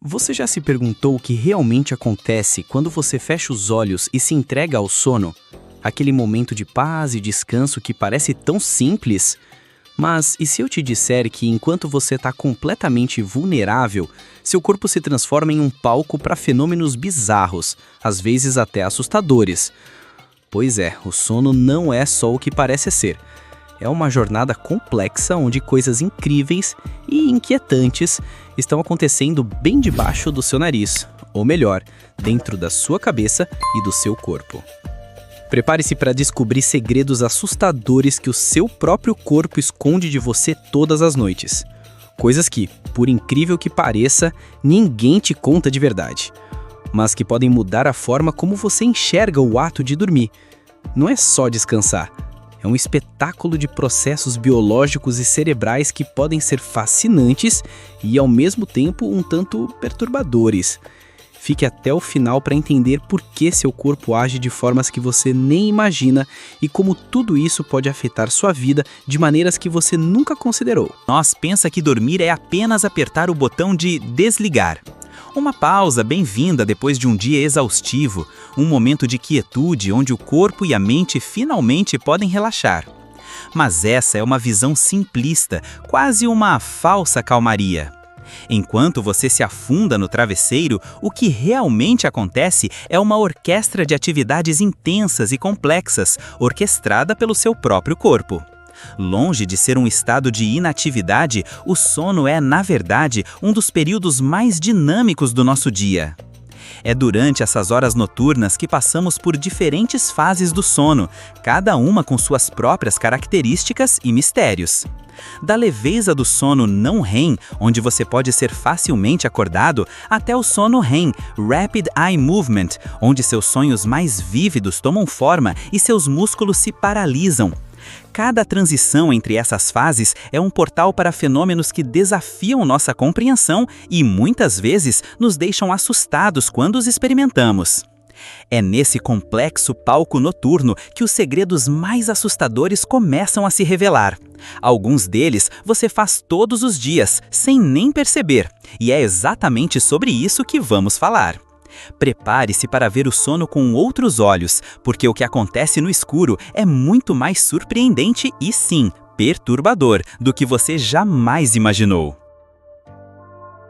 Você já se perguntou o que realmente acontece quando você fecha os olhos e se entrega ao sono? Aquele momento de paz e descanso que parece tão simples? Mas e se eu te disser que enquanto você está completamente vulnerável, seu corpo se transforma em um palco para fenômenos bizarros, às vezes até assustadores? Pois é, o sono não é só o que parece ser. É uma jornada complexa onde coisas incríveis e inquietantes estão acontecendo bem debaixo do seu nariz, ou melhor, dentro da sua cabeça e do seu corpo. Prepare-se para descobrir segredos assustadores que o seu próprio corpo esconde de você todas as noites. Coisas que, por incrível que pareça, ninguém te conta de verdade, mas que podem mudar a forma como você enxerga o ato de dormir. Não é só descansar. É um espetáculo de processos biológicos e cerebrais que podem ser fascinantes e, ao mesmo tempo, um tanto perturbadores. Fique até o final para entender por que seu corpo age de formas que você nem imagina e como tudo isso pode afetar sua vida de maneiras que você nunca considerou. Nós pensa que dormir é apenas apertar o botão de desligar. Uma pausa bem-vinda depois de um dia exaustivo, um momento de quietude onde o corpo e a mente finalmente podem relaxar. Mas essa é uma visão simplista, quase uma falsa calmaria. Enquanto você se afunda no travesseiro, o que realmente acontece é uma orquestra de atividades intensas e complexas, orquestrada pelo seu próprio corpo. Longe de ser um estado de inatividade, o sono é, na verdade, um dos períodos mais dinâmicos do nosso dia. É durante essas horas noturnas que passamos por diferentes fases do sono, cada uma com suas próprias características e mistérios. Da leveza do sono não REM, onde você pode ser facilmente acordado, até o sono REM, Rapid Eye Movement, onde seus sonhos mais vívidos tomam forma e seus músculos se paralisam. Cada transição entre essas fases é um portal para fenômenos que desafiam nossa compreensão e muitas vezes nos deixam assustados quando os experimentamos. É nesse complexo palco noturno que os segredos mais assustadores começam a se revelar. Alguns deles você faz todos os dias, sem nem perceber, e é exatamente sobre isso que vamos falar. Prepare-se para ver o sono com outros olhos, porque o que acontece no escuro é muito mais surpreendente e, sim, perturbador do que você jamais imaginou.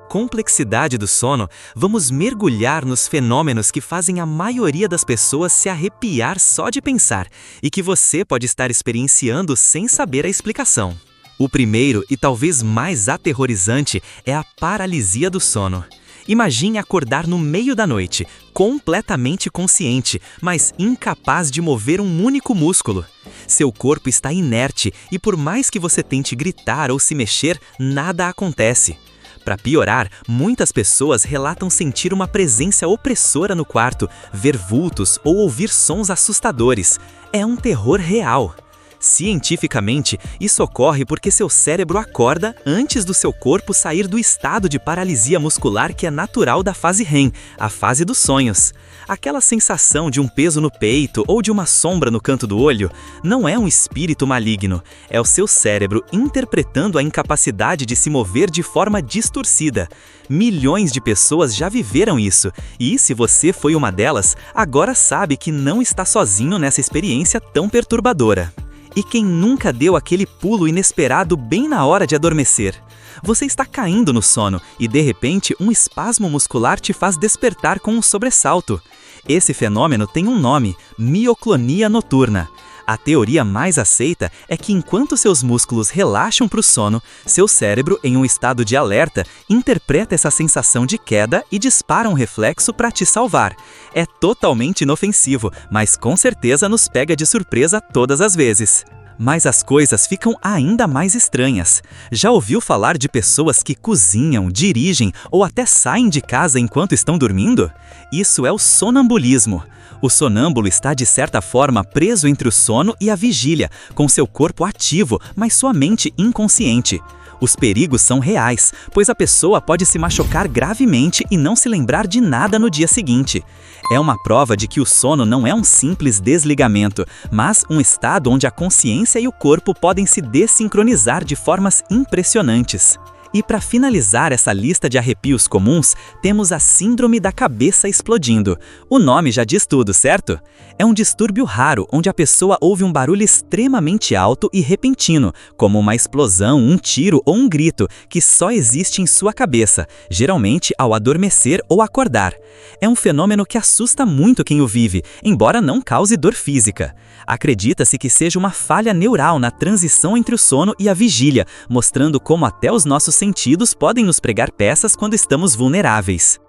Complexidade do sono, vamos mergulhar nos fenômenos que fazem a maioria das pessoas se arrepiar só de pensar e que você pode estar experienciando sem saber a explicação. O primeiro e talvez mais aterrorizante é a paralisia do sono. Imagine acordar no meio da noite, completamente consciente, mas incapaz de mover um único músculo. Seu corpo está inerte e por mais que você tente gritar ou se mexer, nada acontece. Para piorar, muitas pessoas relatam sentir uma presença opressora no quarto, ver vultos ou ouvir sons assustadores. É um terror real. Cientificamente, isso ocorre porque seu cérebro acorda antes do seu corpo sair do estado de paralisia muscular que é natural da fase REM, a fase dos sonhos. Aquela sensação de um peso no peito ou de uma sombra no canto do olho não é um espírito maligno, é o seu cérebro interpretando a incapacidade de se mover de forma distorcida. Milhões de pessoas já viveram isso, e se você foi uma delas, agora sabe que não está sozinho nessa experiência tão perturbadora. E quem nunca deu aquele pulo inesperado bem na hora de adormecer? Você está caindo no sono e, de repente, um espasmo muscular te faz despertar com um sobressalto. Esse fenômeno tem um nome: mioclonia noturna. A teoria mais aceita é que enquanto seus músculos relaxam para o sono, seu cérebro, em um estado de alerta, interpreta essa sensação de queda e dispara um reflexo para te salvar. É totalmente inofensivo, mas com certeza nos pega de surpresa todas as vezes. Mas as coisas ficam ainda mais estranhas. Já ouviu falar de pessoas que cozinham, dirigem ou até saem de casa enquanto estão dormindo? Isso é o sonambulismo. O sonâmbulo está, de certa forma, preso entre o sono e a vigília, com seu corpo ativo, mas sua mente inconsciente. Os perigos são reais, pois a pessoa pode se machucar gravemente e não se lembrar de nada no dia seguinte. É uma prova de que o sono não é um simples desligamento, mas um estado onde a consciência e o corpo podem se dessincronizar de formas impressionantes. E para finalizar essa lista de arrepios comuns, temos a síndrome da cabeça explodindo. O nome já diz tudo, certo? É um distúrbio raro onde a pessoa ouve um barulho extremamente alto e repentino, como uma explosão, um tiro ou um grito, que só existe em sua cabeça, geralmente ao adormecer ou acordar. É um fenômeno que assusta muito quem o vive, embora não cause dor física. Acredita-se que seja uma falha neural na transição entre o sono e a vigília, mostrando como até os nossos sentidos podem nos pregar peças quando estamos vulneráveis.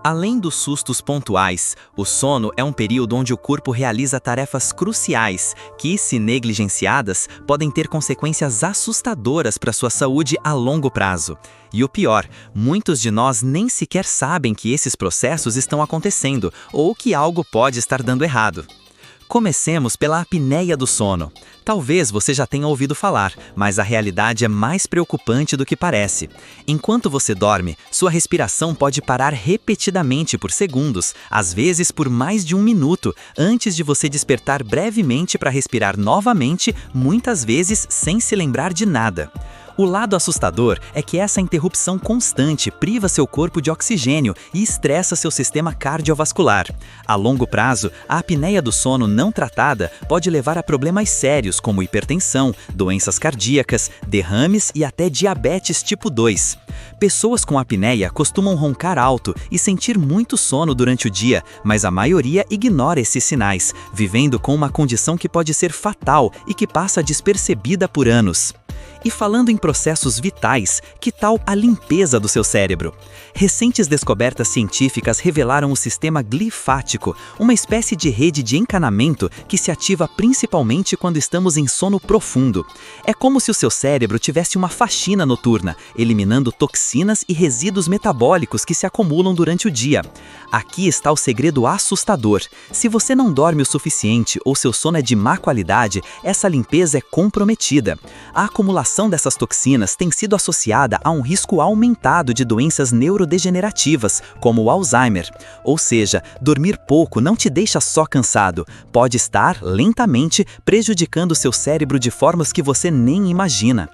Além dos sustos pontuais, o sono é um período onde o corpo realiza tarefas cruciais que, se negligenciadas, podem ter consequências assustadoras para sua saúde a longo prazo. E o pior, muitos de nós nem sequer sabem que esses processos estão acontecendo ou que algo pode estar dando errado. Comecemos pela apneia do sono. Talvez você já tenha ouvido falar, mas a realidade é mais preocupante do que parece. Enquanto você dorme, sua respiração pode parar repetidamente por segundos, às vezes por mais de 1 minuto, antes de você despertar brevemente para respirar novamente, muitas vezes sem se lembrar de nada. O lado assustador é que essa interrupção constante priva seu corpo de oxigênio e estressa seu sistema cardiovascular. A longo prazo, a apneia do sono não tratada pode levar a problemas sérios como hipertensão, doenças cardíacas, derrames e até diabetes tipo 2. Pessoas com apneia costumam roncar alto e sentir muito sono durante o dia, mas a maioria ignora esses sinais, vivendo com uma condição que pode ser fatal e que passa despercebida por anos. E falando em processos vitais, que tal a limpeza do seu cérebro? Recentes descobertas científicas revelaram o sistema glifático, uma espécie de rede de encanamento que se ativa principalmente quando estamos em sono profundo. É como se o seu cérebro tivesse uma faxina noturna, eliminando toxinas e resíduos metabólicos que se acumulam durante o dia. Aqui está o segredo assustador. Se você não dorme o suficiente ou seu sono é de má qualidade, essa limpeza é comprometida. A acumulação dessas toxinas tem sido associada a um risco aumentado de doenças neurodegenerativas, como o Alzheimer. Ou seja, dormir pouco não te deixa só cansado, pode estar, lentamente, prejudicando seu cérebro de formas que você nem imagina.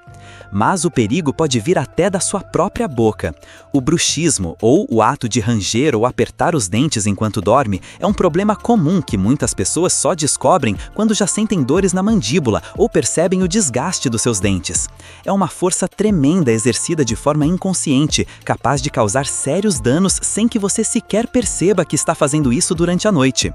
Mas o perigo pode vir até da sua própria boca. O bruxismo, ou o ato de ranger ou apertar os dentes enquanto dorme, é um problema comum que muitas pessoas só descobrem quando já sentem dores na mandíbula ou percebem o desgaste dos seus dentes. É uma força tremenda exercida de forma inconsciente, capaz de causar sérios danos sem que você sequer perceba que está fazendo isso durante a noite.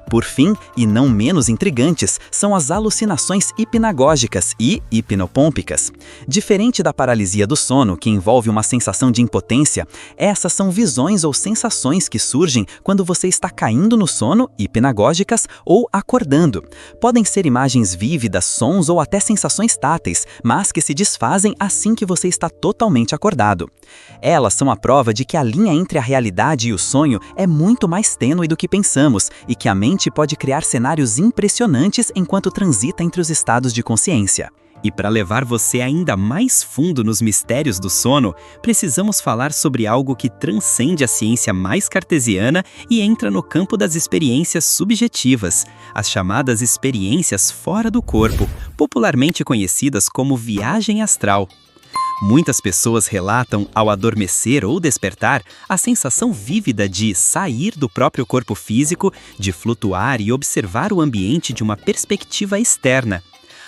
Por fim, e não menos intrigantes, são as alucinações hipnagógicas e hipnopômpicas. Diferente da paralisia do sono, que envolve uma sensação de impotência, essas são visões ou sensações que surgem quando você está caindo no sono, hipnagógicas, ou acordando. Podem ser imagens vívidas, sons ou até sensações táteis, mas que se desfazem assim que você está totalmente acordado. Elas são a prova de que a linha entre a realidade e o sonho é muito mais tênue do que pensamos e que a mente pode criar cenários impressionantes enquanto transita entre os estados de consciência. E para levar você ainda mais fundo nos mistérios do sono, precisamos falar sobre algo que transcende a ciência mais cartesiana e entra no campo das experiências subjetivas, as chamadas experiências fora do corpo, popularmente conhecidas como viagem astral. Muitas pessoas relatam, ao adormecer ou despertar, a sensação vívida de sair do próprio corpo físico, de flutuar e observar o ambiente de uma perspectiva externa.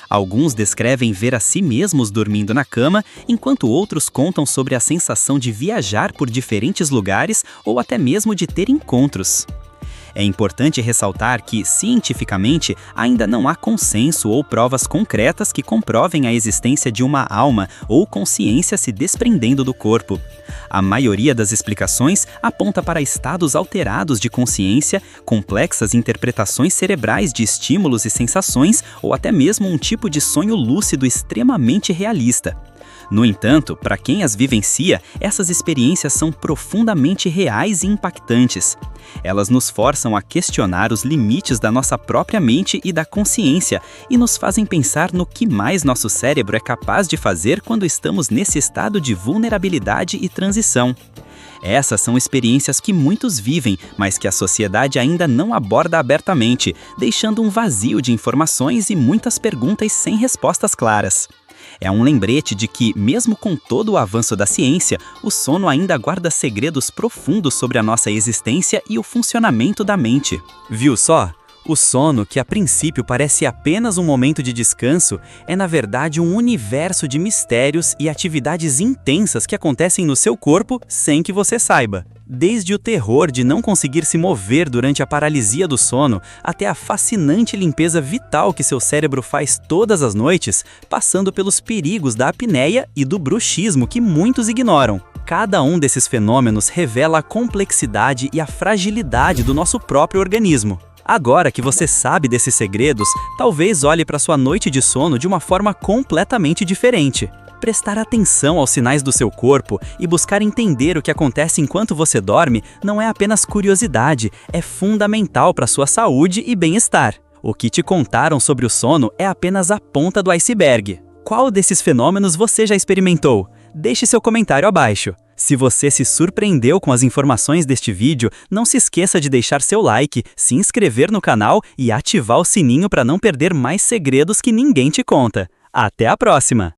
Alguns descrevem ver a si mesmos dormindo na cama, enquanto outros contam sobre a sensação de viajar por diferentes lugares ou até mesmo de ter encontros. É importante ressaltar que, cientificamente, ainda não há consenso ou provas concretas que comprovem a existência de uma alma ou consciência se desprendendo do corpo. A maioria das explicações aponta para estados alterados de consciência, complexas interpretações cerebrais de estímulos e sensações ou até mesmo um tipo de sonho lúcido extremamente realista. No entanto, para quem as vivencia, essas experiências são profundamente reais e impactantes. Elas nos forçam a questionar os limites da nossa própria mente e da consciência e nos fazem pensar no que mais nosso cérebro é capaz de fazer quando estamos nesse estado de vulnerabilidade e transição. Essas são experiências que muitos vivem, mas que a sociedade ainda não aborda abertamente, deixando um vazio de informações e muitas perguntas sem respostas claras. É um lembrete de que, mesmo com todo o avanço da ciência, o sono ainda guarda segredos profundos sobre a nossa existência e o funcionamento da mente. Viu só? O sono, que a princípio parece apenas um momento de descanso, é na verdade um universo de mistérios e atividades intensas que acontecem no seu corpo sem que você saiba. Desde o terror de não conseguir se mover durante a paralisia do sono, até a fascinante limpeza vital que seu cérebro faz todas as noites, passando pelos perigos da apneia e do bruxismo que muitos ignoram. Cada um desses fenômenos revela a complexidade e a fragilidade do nosso próprio organismo. Agora que você sabe desses segredos, talvez olhe para sua noite de sono de uma forma completamente diferente. Prestar atenção aos sinais do seu corpo e buscar entender o que acontece enquanto você dorme não é apenas curiosidade, é fundamental para sua saúde e bem-estar. O que te contaram sobre o sono é apenas a ponta do iceberg. Qual desses fenômenos você já experimentou? Deixe seu comentário abaixo. Se você se surpreendeu com as informações deste vídeo, não se esqueça de deixar seu like, se inscrever no canal e ativar o sininho para não perder mais segredos que ninguém te conta. Até a próxima!